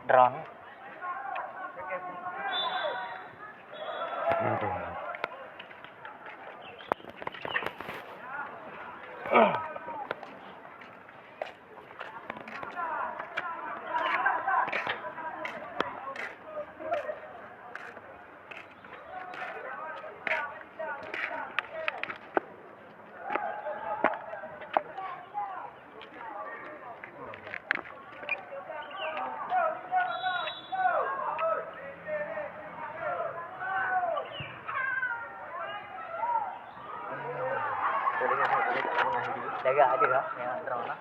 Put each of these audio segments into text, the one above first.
Drone. Jaga aja kak, yang drone.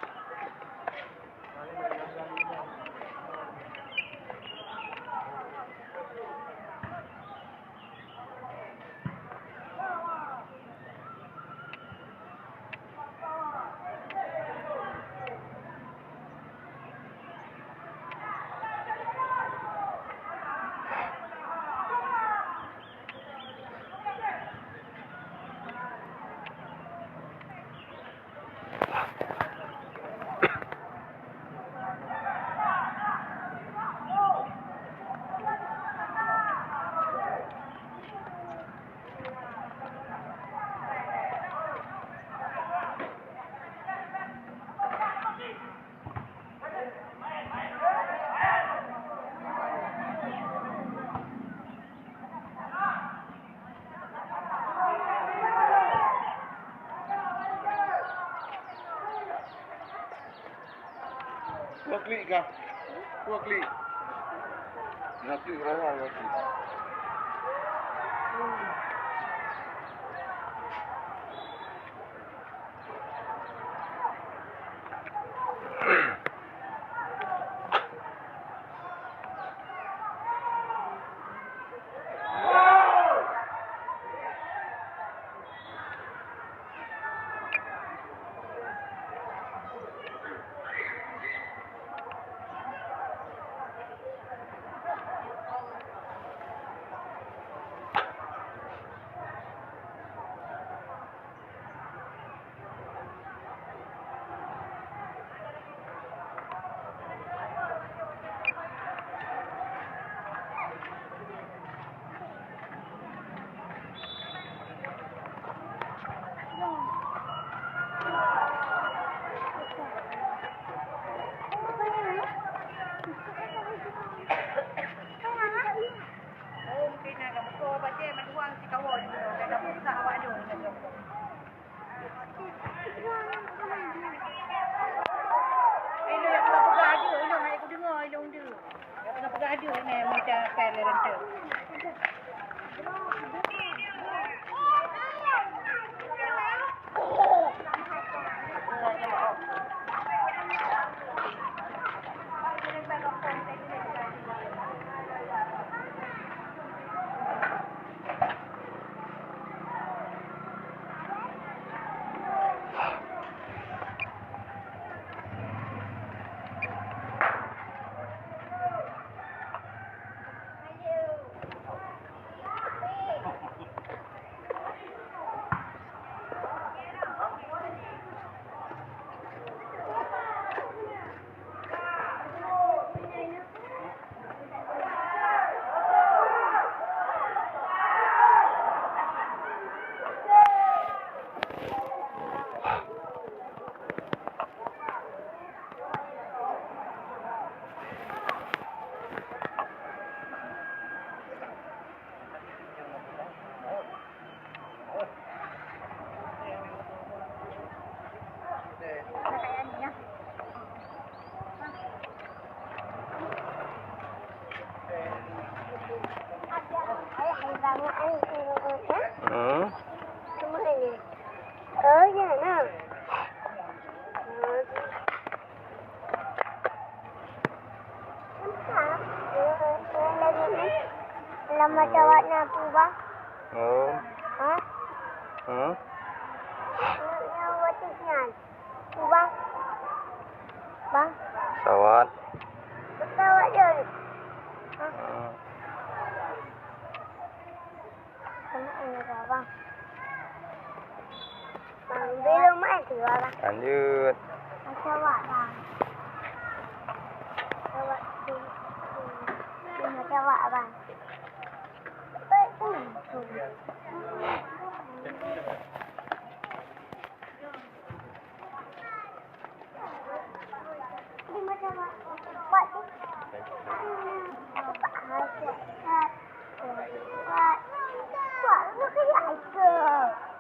Dua klik kah? Dua klik. Nanti berapa lagi? Lama jawab nabi bang. Oh. Hah? Hah? Yang wajibnya. Bang. Bang. Pesawat. Pesawat je. Hah? Sama ini bang. Belum mati orang. Lanjut. Macawak bang. Macawak tu. Macawak bang. Ini macawak. Buat tu. Buat lu kayak ke.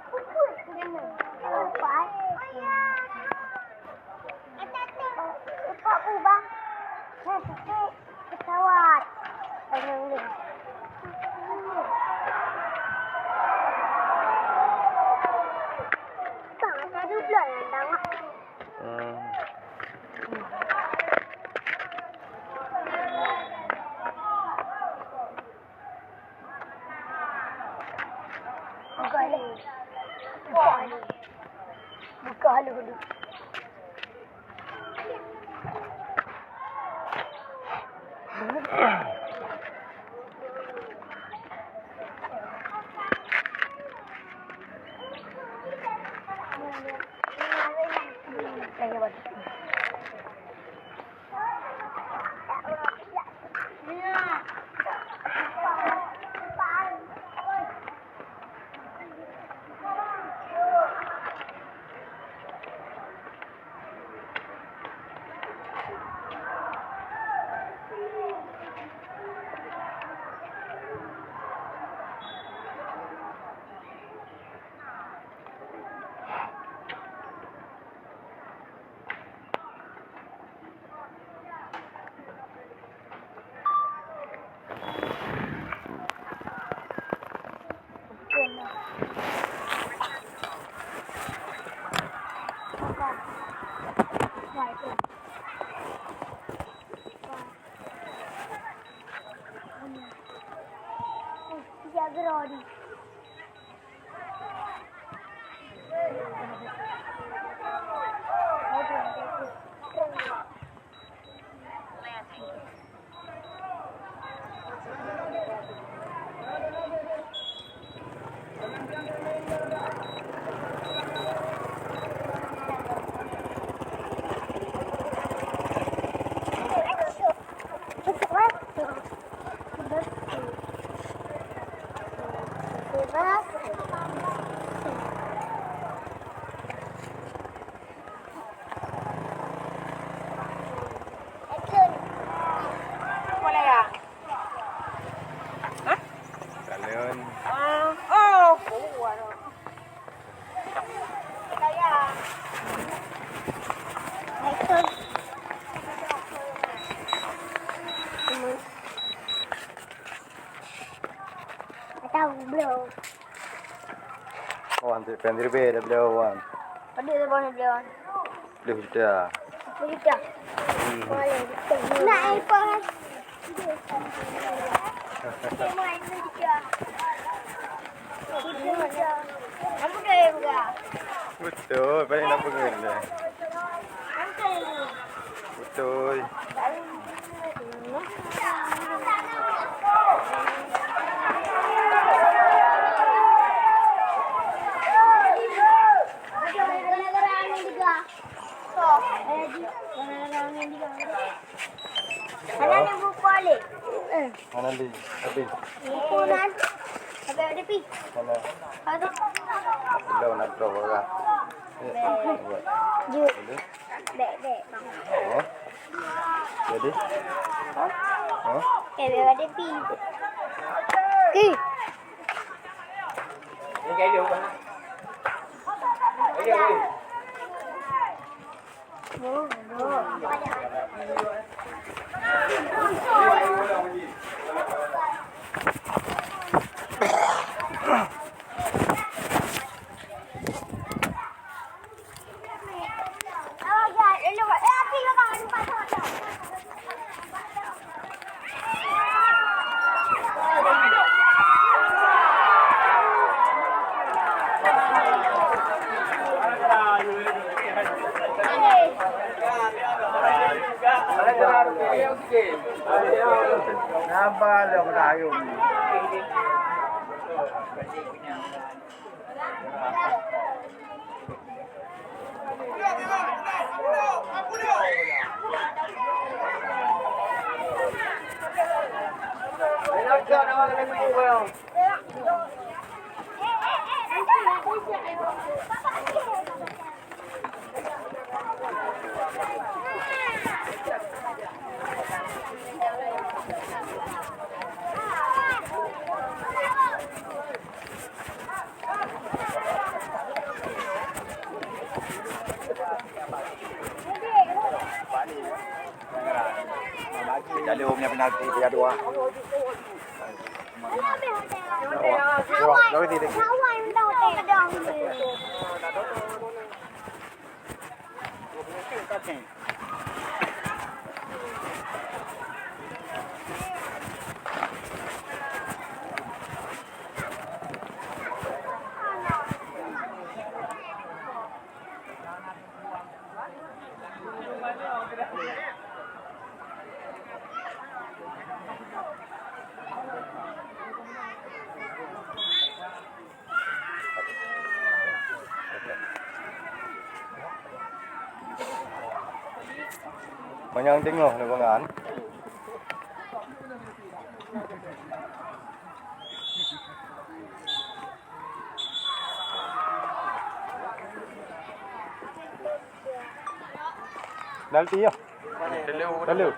Pukul kena. Buat. Ikut ku bang. Nanti pesawat. Tengok ni. Bang, ada dua yang tengok. Buka dulu. Buka dulu. Jaga Rodi. Galon. Tahu belum? Oh, nanti pendiri beda belawan. Ada boleh belum? Belum sudah. Boleh. Boleh. Nak iPhone. Main juga. Kamu dah juga. Betul, paling nak pengen dah. Betul. Mana ni buku balik? Mana li? Habis. Buku nan. Habis ada pi. Mana? Ada. Belum nak drop orang. Jut. Boleh? Dek bang. Oh. Jadi? Oh. Ada pi. Ki. Ini kayak dia bukan? Ayo. Nambah dong tayo. Jalur punya penalti dia dua. Lagi tidak. Kawan tahu tedong ni. Banyak tengok ni bangan. Dalti ya. Daleu.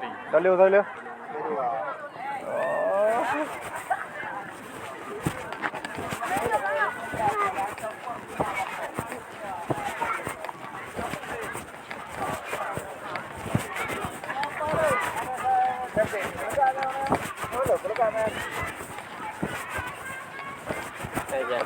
Hey, yeah,